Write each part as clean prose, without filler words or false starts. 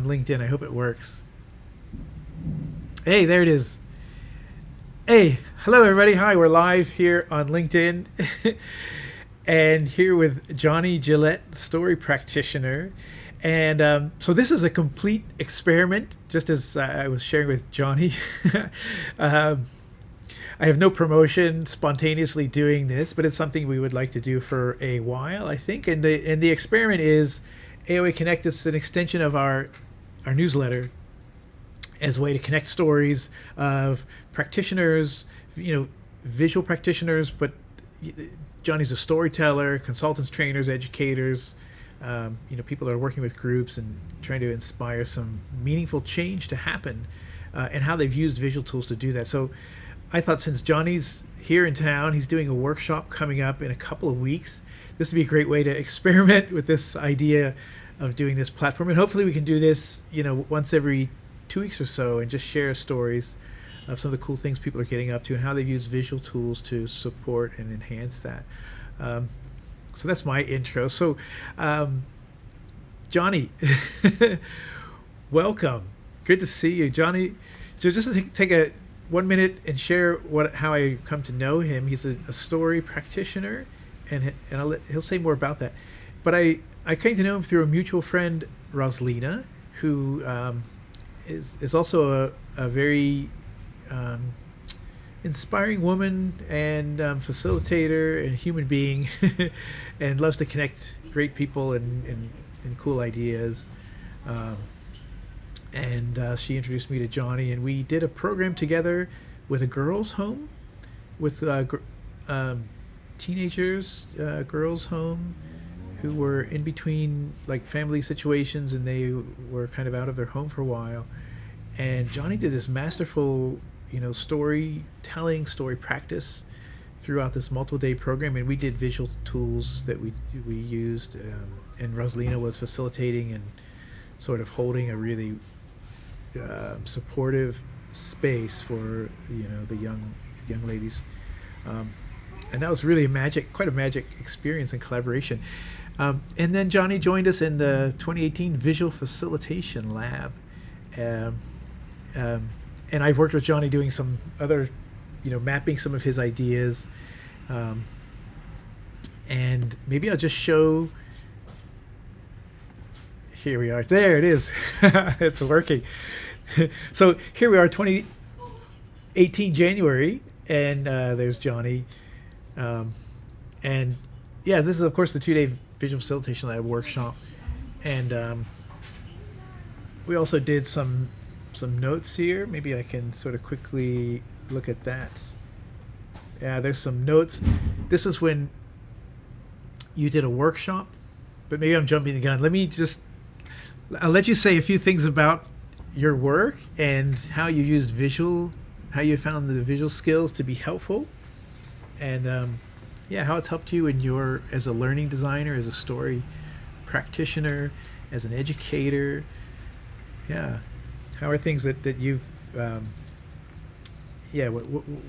LinkedIn. I hope it works. Hey, there it is. Hey, hello everybody. Hi, we're live here on LinkedIn. And here with Johnny Gillett, story practitioner. And so this is a complete experiment, just as I was sharing with Johnny. um, I have no promotion spontaneously doing this, but it's something we would like to do for a while, I think. And the experiment is AOA Connect is an extension of our newsletter as a way to connect stories of practitioners, visual practitioners, but Johnny's a storyteller, consultants, trainers, educators, people that are working with groups and trying to inspire some meaningful change to happen, and how they've used visual tools to do that. So I thought, since Johnny's here in town, he's doing a workshop coming up in a couple of weeks, this would be a great way to experiment with this idea of doing this platform. And hopefully we can do this, once every 2 weeks or so, and just share stories of some of the cool things people are getting up to and how they've used visual tools to support and enhance that. So that's my intro. So, Johnny, welcome. Good to see you, Johnny. So just to take a 1 minute and share how I come to know him. He's a story practitioner, and he'll say more about that. But I came to know him through a mutual friend, Roslina, who is also a very inspiring woman and facilitator and human being, and loves to connect great people and cool ideas. She introduced me to Johnny, and we did a program together with a girls' home, with teenagers, girls' home, who were in between like family situations, and they were kind of out of their home for a while. And Johnny did this masterful, storytelling, story practice throughout this multiple-day program, and we did visual tools that we used, and Roslina was facilitating and sort of holding a really supportive space for the young ladies, and that was really quite a magic experience and collaboration. And then Johnny joined us in the 2018 Visual Facilitation Lab. And I've worked with Johnny doing some other, mapping some of his ideas. And maybe I'll just show. Here we are. There it is. It's working. So here we are, 2018 January, and there's Johnny. And yeah, this is of course the 2-day Visual Facilitation Lab workshop. And we also did some notes here. Maybe I can sort of quickly look at that. Yeah, there's some notes. This is when you did a workshop, but maybe I'm jumping the gun. I'll let you say a few things about your work and how you used how you found the visual skills to be helpful, and how it's helped you as a learning designer, as a story practitioner, as an educator. Yeah. How are things that you've,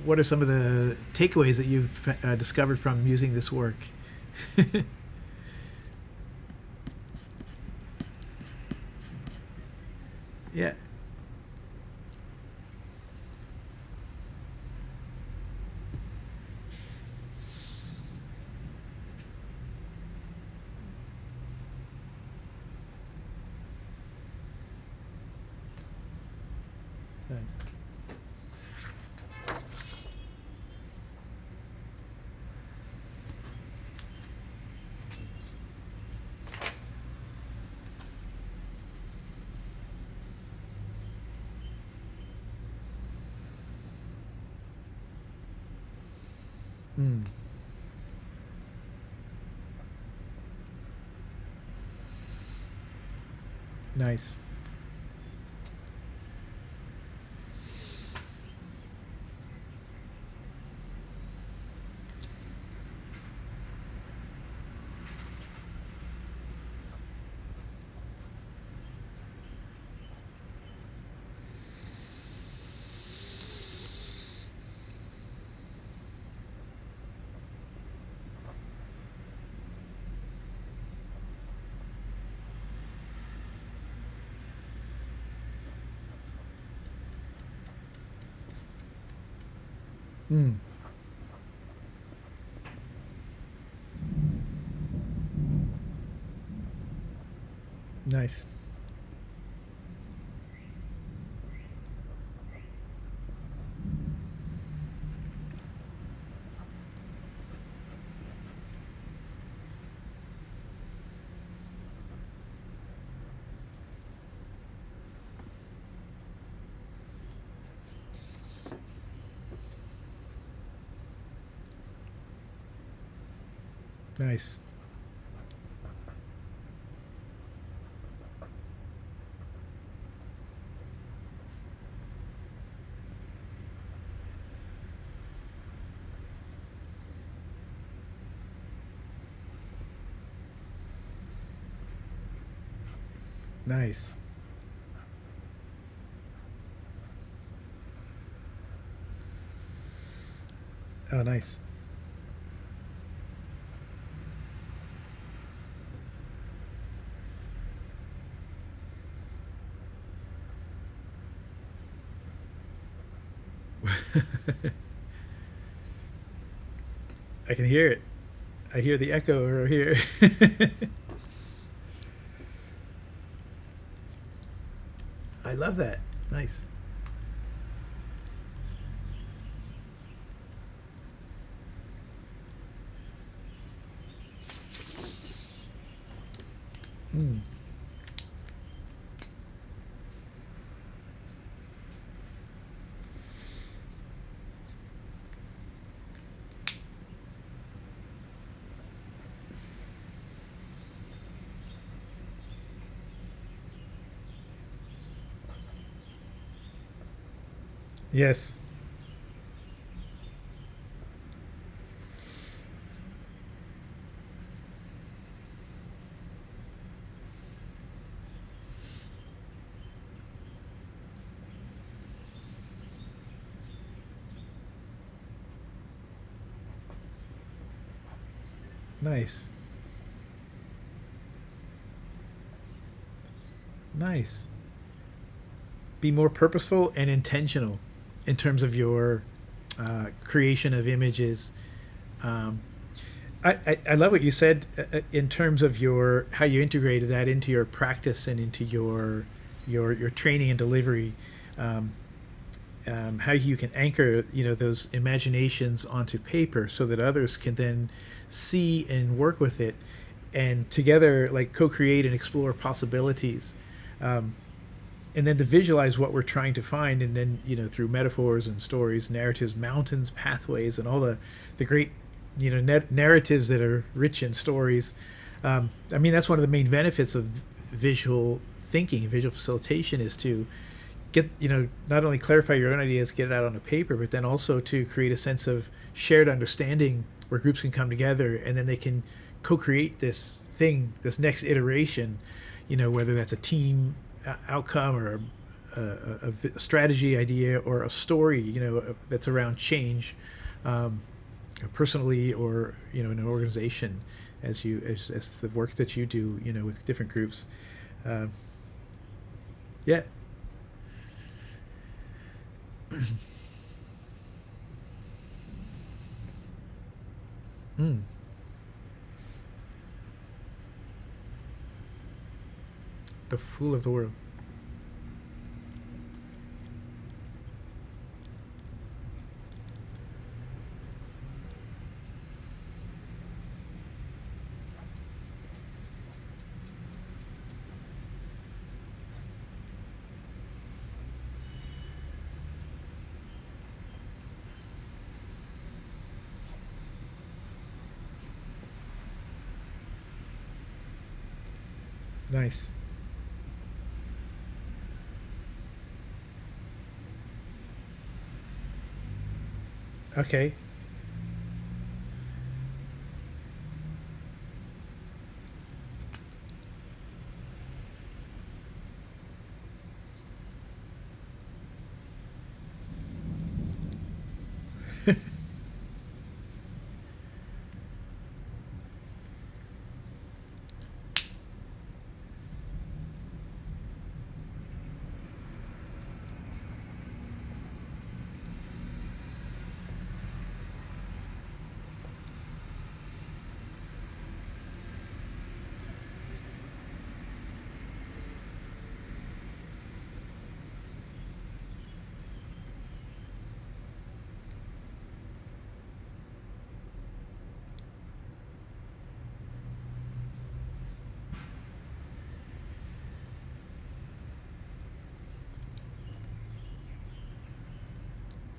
what are some of the takeaways that you've discovered from using this work? Yeah. Nice. Mm. Nice. Mm. Nice. Nice. Nice. Oh, nice. I can hear it. I hear the echo over here. I love that. Nice. Mm. Yes. Nice. Nice. Be more purposeful and intentional in terms of your creation of images. Um, I love what you said in terms of your how you integrated that into your practice and into your training and delivery. Um, how you can anchor those imaginations onto paper so that others can then see and work with it and together like co-create and explore possibilities, um, and then to visualize what we're trying to find, and then through metaphors and stories, narratives, mountains, pathways, and all the great narratives that are rich in stories. I mean, that's one of the main benefits of visual thinking, visual facilitation, is to get not only clarify your own ideas, get it out on a paper, but then also to create a sense of shared understanding where groups can come together and then they can co-create this thing, this next iteration, whether that's a team outcome or a strategy idea or a story that's around change, um, personally or in an organization, as the work that you do with different groups. uh, yeah. Mm. The fool of the world. Nice. Okay.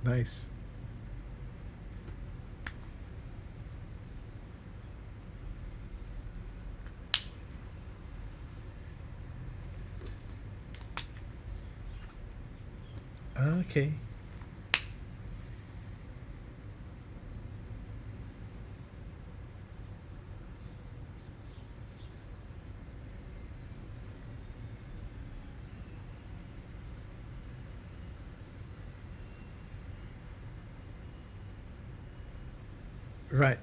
Nice. Okay. Right.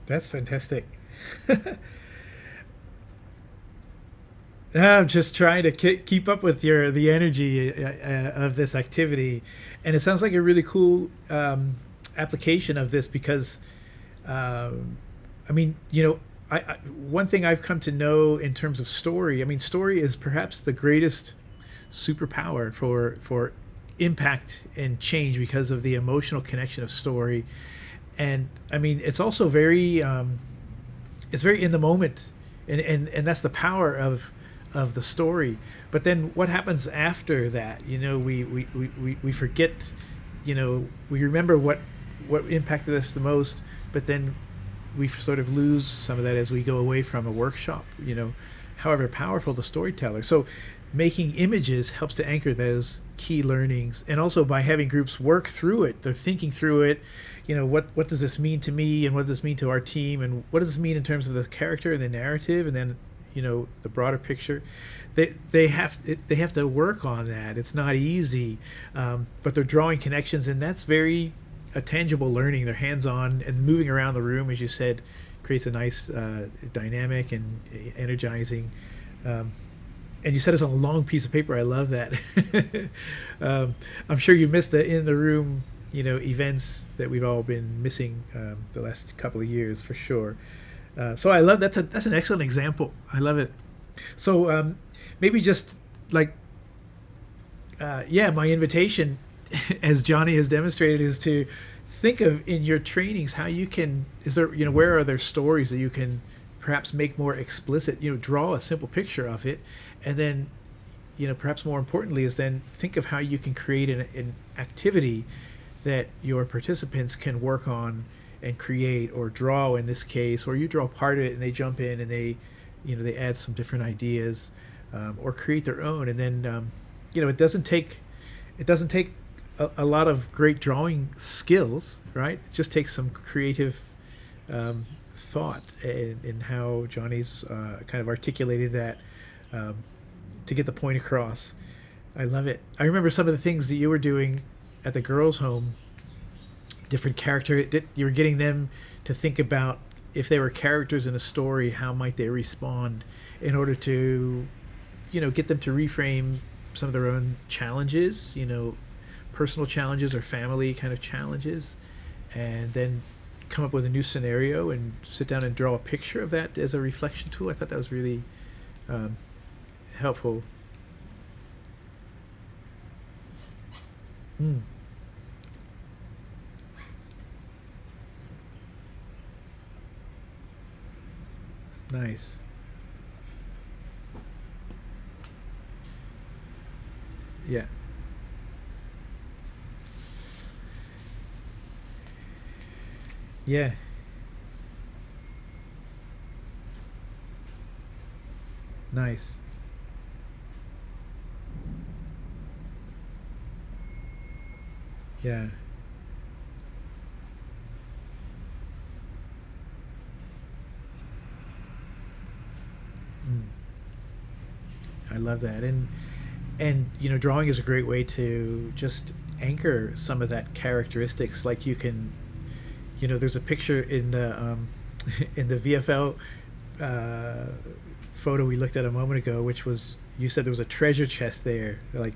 That's fantastic. I'm just trying to keep up with the energy of this activity, and it sounds like a really cool application of this because, I mean, one thing I've come to know in terms of story. I mean, story is perhaps the greatest superpower for impact and change because of the emotional connection of story, and I mean, it's very in the moment, and that's the power of the story. But then what happens after that? We forget. We remember what impacted us the most, but then we sort of lose some of that as we go away from a workshop. However powerful the storyteller. So making images helps to anchor those key learnings, and also by having groups work through it, they're thinking through it. What does this mean to me, and what does this mean to our team, and what does this mean in terms of the character and the narrative, and then the broader picture. They have to work on that. It's not easy, but they're drawing connections, and that's very a tangible learning. They're hands-on, and moving around the room, as you said, creates a nice dynamic and energizing. And you said it's on a long piece of paper. I love that. I'm sure you missed the in the room, events that we've all been missing the last couple of years for sure. So I love that's an excellent example. I love it. So maybe just like my invitation, as Johnny has demonstrated, is to think of in your trainings how you can. Is there where are there stories that you can perhaps make more explicit? Draw a simple picture of it, and then perhaps more importantly is then think of how you can create an activity that your participants can work on and create or draw in this case, or you draw part of it and they jump in and they add some different ideas, or create their own. And then it doesn't take a lot of great drawing skills, right? It just takes some creative thought in how Johnny's kind of articulated that to get the point across. I love it. I remember some of the things that you were doing at the girls' home. Different character, you were getting them to think about if they were characters in a story, how might they respond, in order to get them to reframe some of their own challenges, personal challenges or family kind of challenges, and then come up with a new scenario and sit down and draw a picture of that as a reflection tool. I thought that was really helpful. Mm. Nice. Yeah. Yeah. Nice. Yeah. Mm. I love that. And drawing is a great way to just anchor some of that characteristics. Like you can, there's a picture in the in the VFL photo we looked at a moment ago, which was, you said there was a treasure chest there, like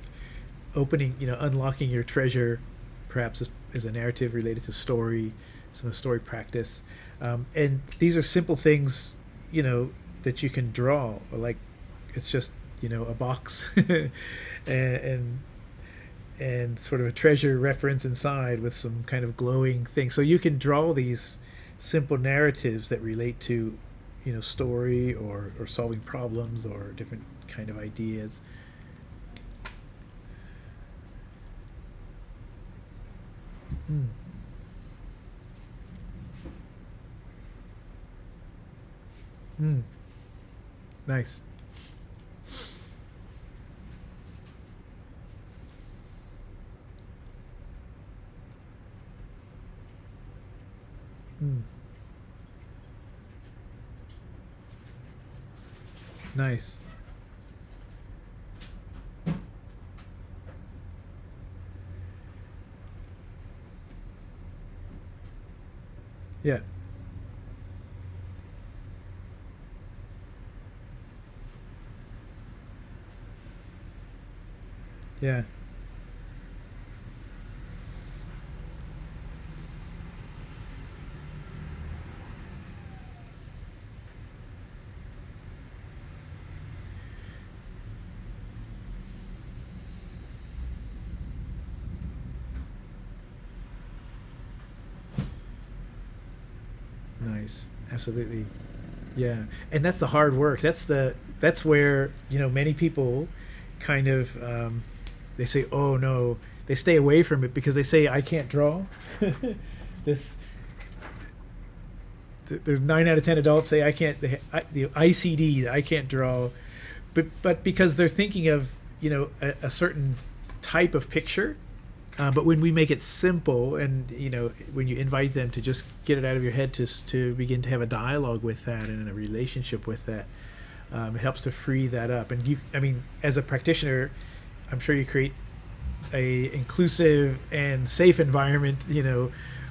opening, unlocking your treasure, perhaps as a narrative related to story, some of the story practice. And these are simple things, that you can draw, like it's just, a box and and sort of a treasure reference inside with some kind of glowing thing. So you can draw these simple narratives that relate to, story or solving problems or different kind of ideas. Mm. Mm. Nice. Mm. Nice. Yeah. Yeah. Nice. Absolutely. Yeah. And that's the hard work. That's where, many people kind of they say, "Oh no." They stay away from it because they say, "I can't draw." this There's 9 out of 10 adults say I can't, the ICD, I can't draw. But because they're thinking of, a certain type of picture. But when we make it simple, and when you invite them to just get it out of your head, to begin to have a dialogue with that and a relationship with that, it helps to free that up. And as a practitioner, I'm sure you create a inclusive and safe environment,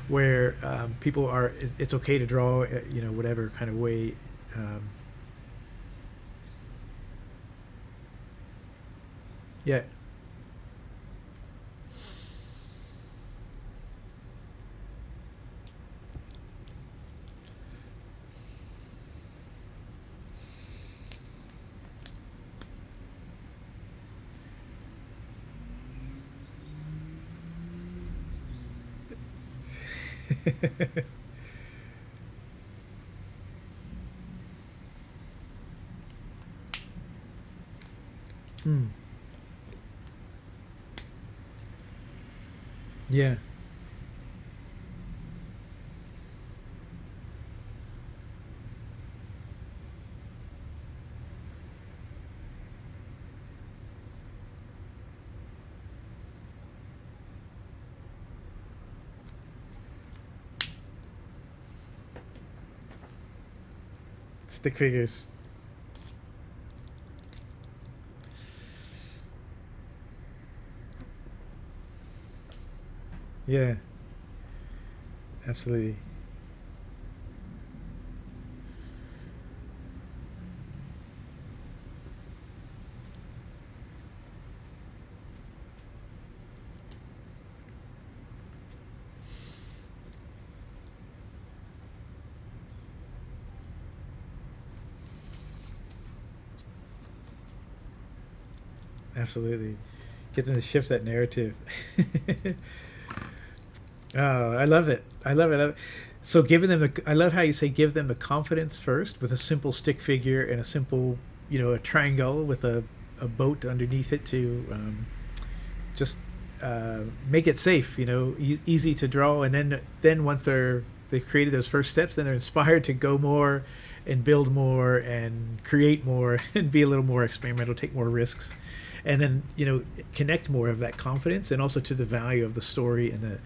where people are. It's okay to draw, whatever kind of way. Um, yeah. Mm. Yeah. Stick figures. Yeah. Absolutely. Absolutely. Get them to shift that narrative. Oh, I love it. I love it. So giving them I love how you say give them the confidence first with a simple stick figure and a simple, a triangle with a boat underneath it to just make it safe, easy to draw. And then once they've created those first steps, then they're inspired to go more and build more and create more and be a little more experimental, take more risks, and then connect more of that confidence and also to the value of the story and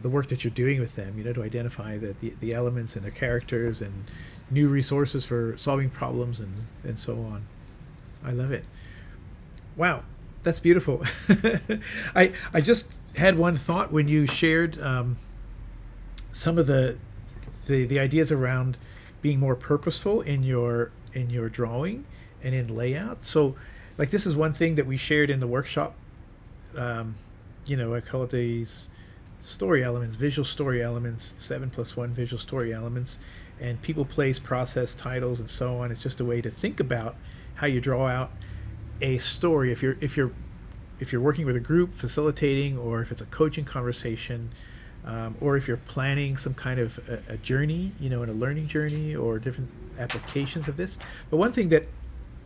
the work that you're doing with them, to identify the elements and their characters and new resources for solving problems and so on. I love it. Wow, that's beautiful. I just had one thought when you shared some of the ideas around being more purposeful in your drawing and in layout. So, like, this is one thing that we shared in the workshop. Um, I call it these story elements, visual story elements, 7+1 visual story elements, and people, place, process, titles, and so on. It's just a way to think about how you draw out a story. If you're working with a group, facilitating, or if it's a coaching conversation, or if you're planning some kind of a journey, you know, in a learning journey or different applications of this. But one thing that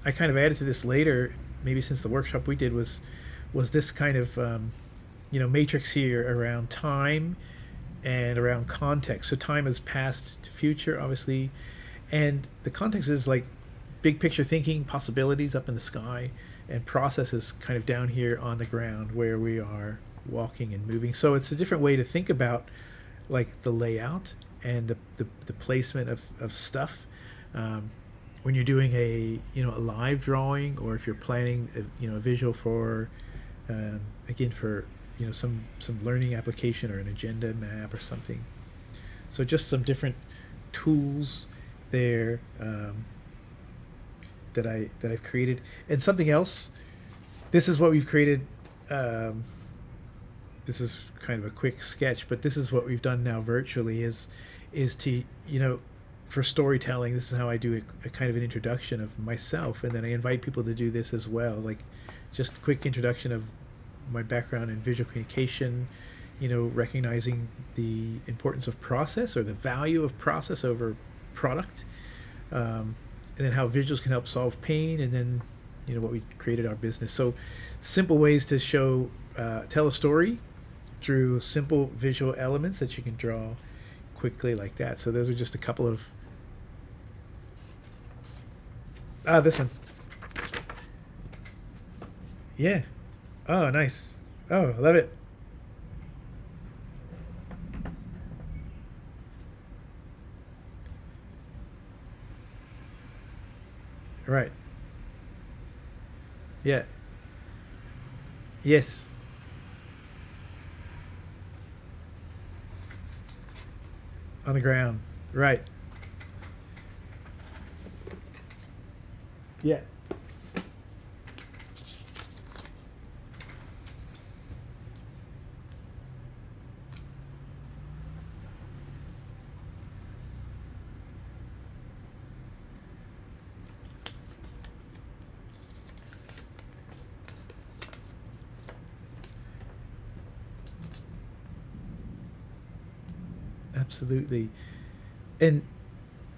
I kind of added to this later, maybe since the workshop we did, was this kind of you know, matrix here around time and around context. So time is past to future, obviously, and the context is like big picture thinking, possibilities up in the sky, and processes kind of down here on the ground where we are walking and moving. So it's a different way to think about like the layout and the placement of stuff. When you're doing a, you know, a live drawing, or if you're planning a, you know, a visual for again for, you know, some learning application or an agenda map or something. So just some different tools there that I've created. And something else, this is what we've created. This is kind of a quick sketch, but this is what we've done now virtually, is to, you know, for storytelling, this is how I do a kind of an introduction of myself, and then I invite people to do this as well, like just a quick introduction of my background in visual communication, you know, recognizing the importance of process or the value of process over product, and then how visuals can help solve pain, and then, you know, what we created our business. So simple ways to show, tell a story through simple visual elements that you can draw quickly like that. So those are just a couple of, this one. Yeah. Oh, nice. Oh, love it. Right. Yeah. Yes. On the ground. Right. Yeah. Absolutely. And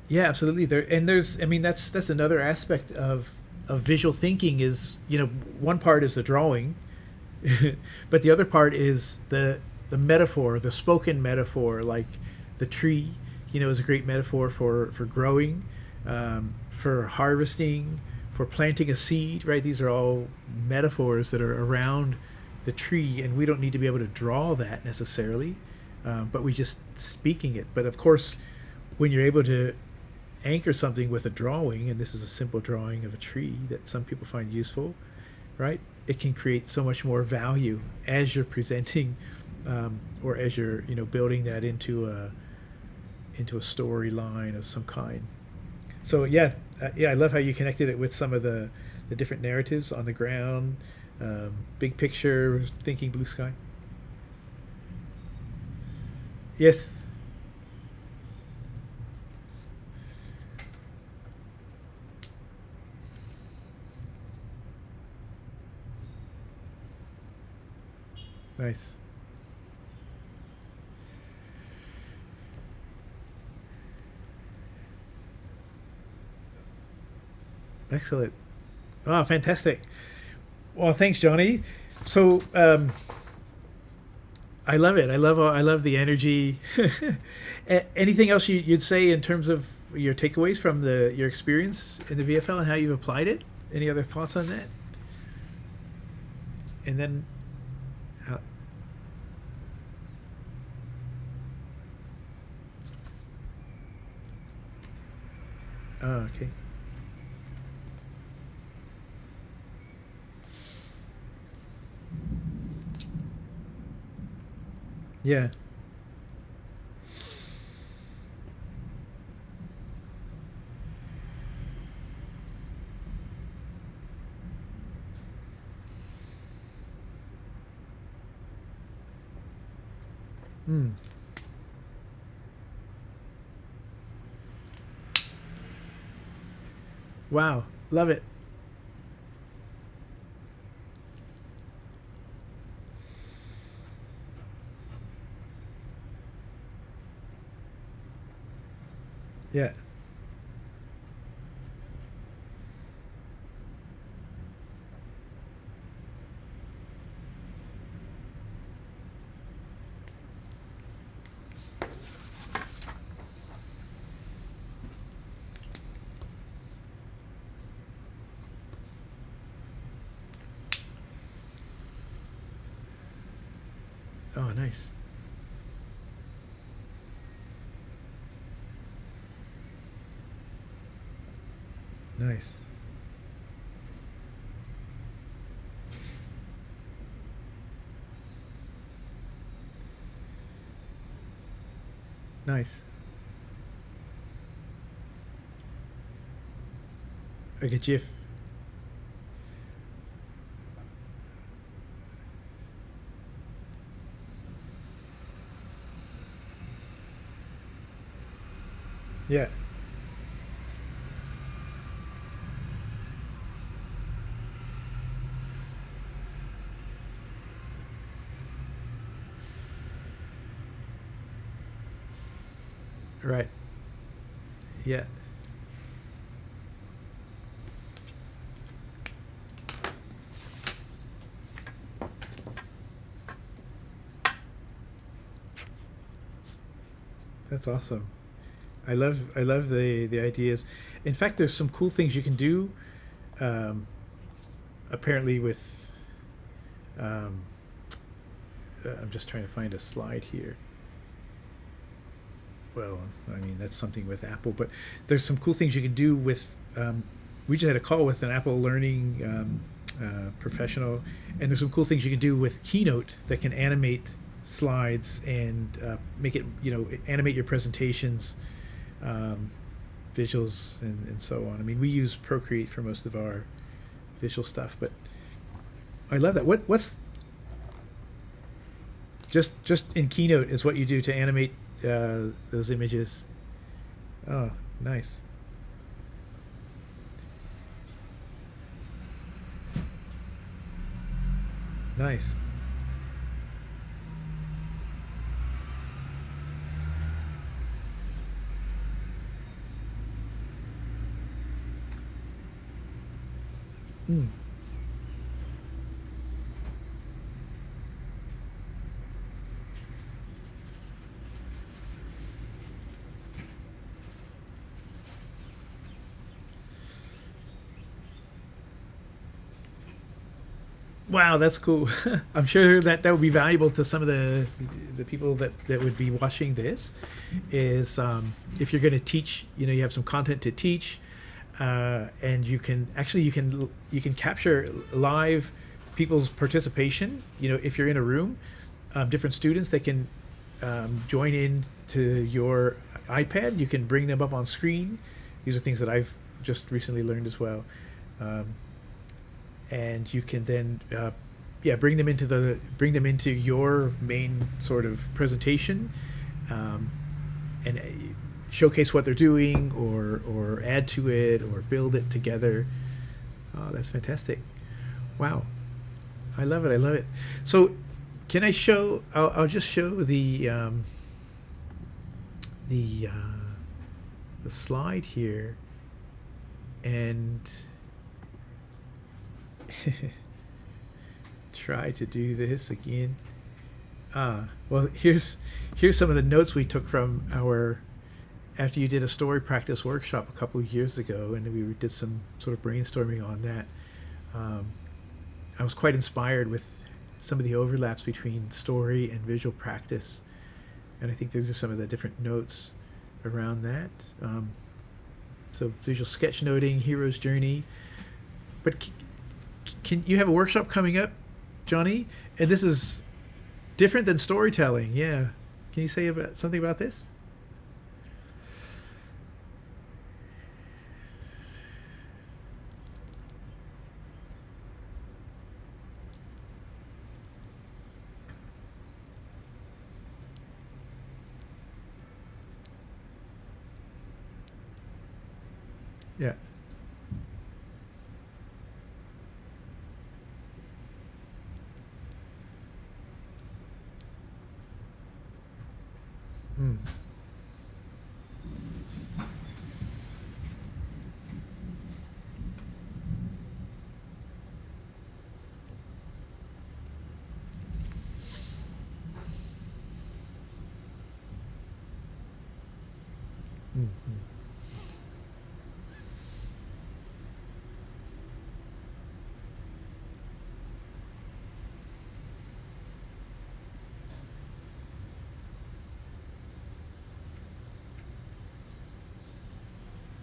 yeah, absolutely. There's, I mean, that's another aspect of visual thinking is, you know, one part is the drawing, but the other part is the metaphor, the spoken metaphor, like the tree, you know, is a great metaphor for growing, for harvesting, for planting a seed, right? These are all metaphors that are around the tree, and we don't need to be able to draw that necessarily, but we just speaking it. But of course, when you're able to anchor something with a drawing, and this is a simple drawing of a tree that some people find useful, right? It can create so much more value as you're presenting, or as you're, you know, building that into a storyline of some kind. So yeah, yeah, I love how you connected it with some of the different narratives on the ground, big picture, thinking blue sky. Yes. Nice. Excellent. Oh, fantastic. Well, thanks, Johnny. So, I love it. I love the energy. Anything else you'd say in terms of your takeaways from your experience in the VFL and how you've applied it? Any other thoughts on that? And then, uh, oh, okay. Yeah. Mm. Wow. Love it. Yeah. Oh, nice. Nice. Nice. Like a GIF. Yeah. Right. Yeah. That's awesome. I love the ideas. In fact, there's some cool things you can do. Um, Apparently with um, I'm just trying to find a slide here. Well, I mean that's something with Apple, but there's some cool things you can do with. We just had a call with an Apple Learning professional, and there's some cool things you can do with Keynote that can animate slides and make it, animate your presentations, um, visuals, and so on. I mean, we use Procreate for most of our visual stuff, but I love that. What's just in Keynote is what you do to animate those images. Oh, nice. Nice. Mm. Wow, that's cool. I'm sure that that would be valuable to some of the people that would be watching this. Is if you're going to teach, you have some content to teach, and you can capture live people's participation. If you're in a room, different students that can join in to your iPad. You can bring them up on screen. These are things that I've just recently learned as well. Um, and you can then yeah, bring them into your main sort of presentation, um, and showcase what they're doing, or add to it, or build it together. Oh, that's fantastic. Wow, I love it. I love it. So can I show? I'll just show the the slide here, and try to do this again. Well, here's some of the notes we took from our after you did a story practice workshop a couple of years ago, and we did some sort of brainstorming on that. Um, I was quite inspired with some of the overlaps between story and visual practice, and I think those are some of the different notes around that. So visual sketchnoting, hero's journey, but can you have a workshop coming up, Johnny? And this is different than storytelling. Yeah. Can you say about something about this? Yeah. Mm. Mhm.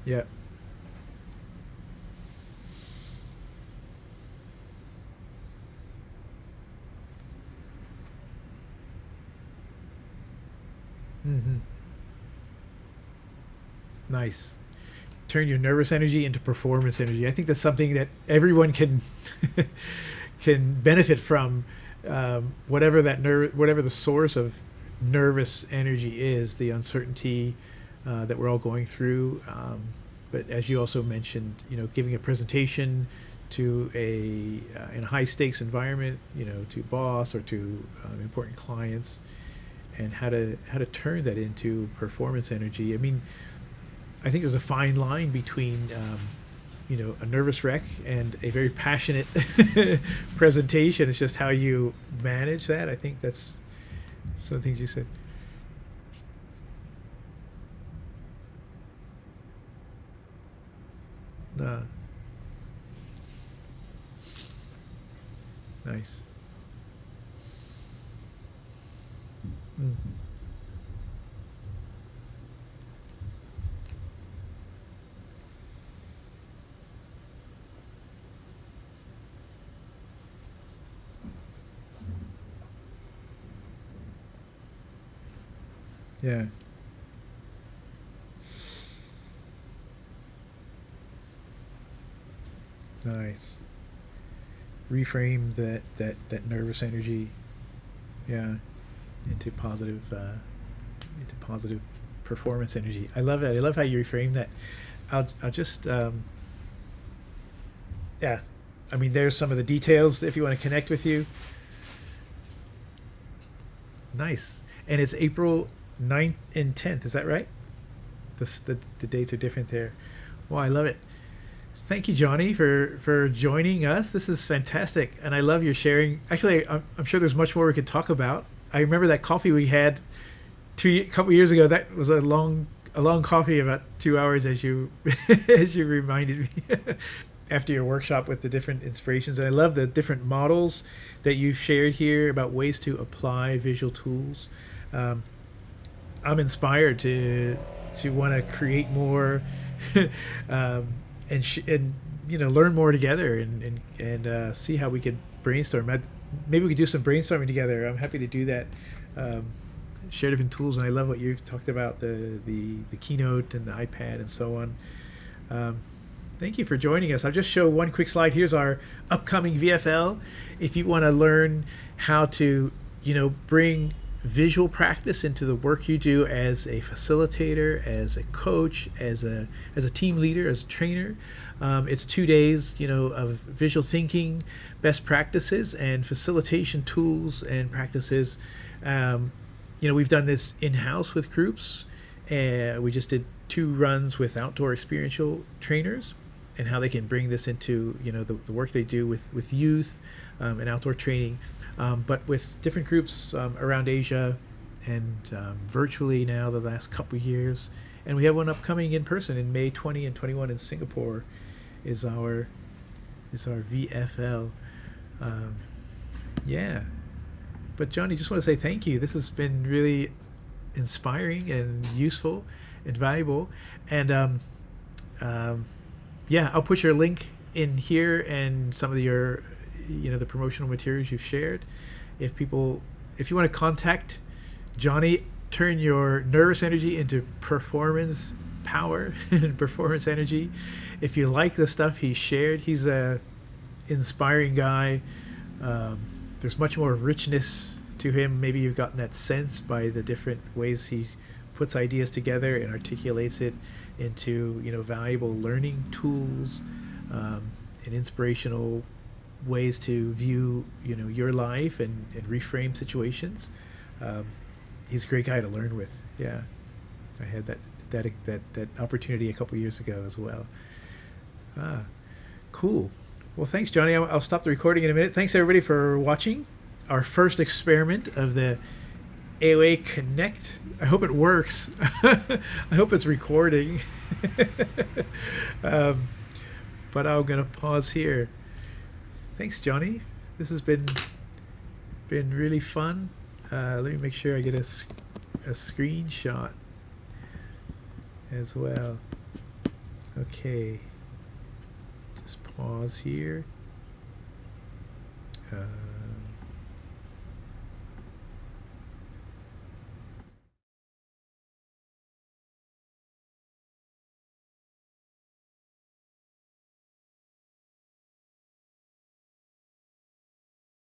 Yeah. Hmm. Nice. Turn your nervous energy into performance energy. I think that's something that everyone can can benefit from, whatever that whatever the source of nervous energy is, the uncertainty that we're all going through. But as you also mentioned, giving a presentation to a in a high stakes environment, to boss or to important clients, and how to turn that into performance energy. I mean, I think there's a fine line between a nervous wreck and a very passionate presentation. It's just how you manage that. I think that's some things you said. Uh, nice. Mm. Yeah. Nice. Reframe that nervous energy, yeah, into positive performance energy. I love that. I love how you reframe that. I'll just yeah. I mean, there's some of the details if you want to connect with you. Nice. And it's April 9th and 10th. Is that right? The dates are different there. Well, I love it. Thank you, Johnny, for joining us. This is fantastic, and I love your sharing. Actually, I'm sure there's much more we could talk about. I remember that coffee we had couple years ago. That was a long coffee, about 2 hours, as you as you reminded me after your workshop with the different inspirations. And I love the different models that you shared here about ways to apply visual tools. Um, I'm inspired to want to create more, um, and learn more together, and see how we could brainstorm. Maybe we could do some brainstorming together. I'm happy to do that. Um, Share different tools, and I love what you've talked about, the keynote and the iPad and so on. Um, Thank you for joining us. I'll just show one quick slide. Here's our upcoming VFL. If you want to learn how to, bring visual practice into the work you do as a facilitator, as a coach, as a team leader, as a trainer, it's 2 days, of visual thinking, best practices, and facilitation tools and practices. We've done this in-house with groups. We just did 2 runs with outdoor experiential trainers, and how they can bring this into the work they do with youth, and outdoor training, but with different groups around Asia, and virtually now the last couple of years. And we have one upcoming in person in May 20 and 21 in Singapore. Is our VFL. Yeah. But Johnny, just want to say thank you. This has been really inspiring and useful and valuable. And yeah, I'll put your link in here and some of your, the promotional materials you've shared. If you want to contact Johnny, turn your nervous energy into performance power and performance energy. If you like the stuff he shared, he's a inspiring guy. There's much more richness to him. Maybe you've gotten that sense by the different ways he puts ideas together and articulates it into valuable learning tools, and inspirational ways to view your life and reframe situations. He's a great guy to learn with. Yeah, I had that opportunity a couple years ago as well. Ah, cool. Well, thanks, Johnny. I'll stop the recording in a minute. Thanks, everybody, for watching our first experiment of the AOA Connect. I hope it works. I hope it's recording. um, but I'm gonna pause here. Thanks, Johnny. This has been really fun. Let me make sure I get a screenshot as well. Okay, just pause here.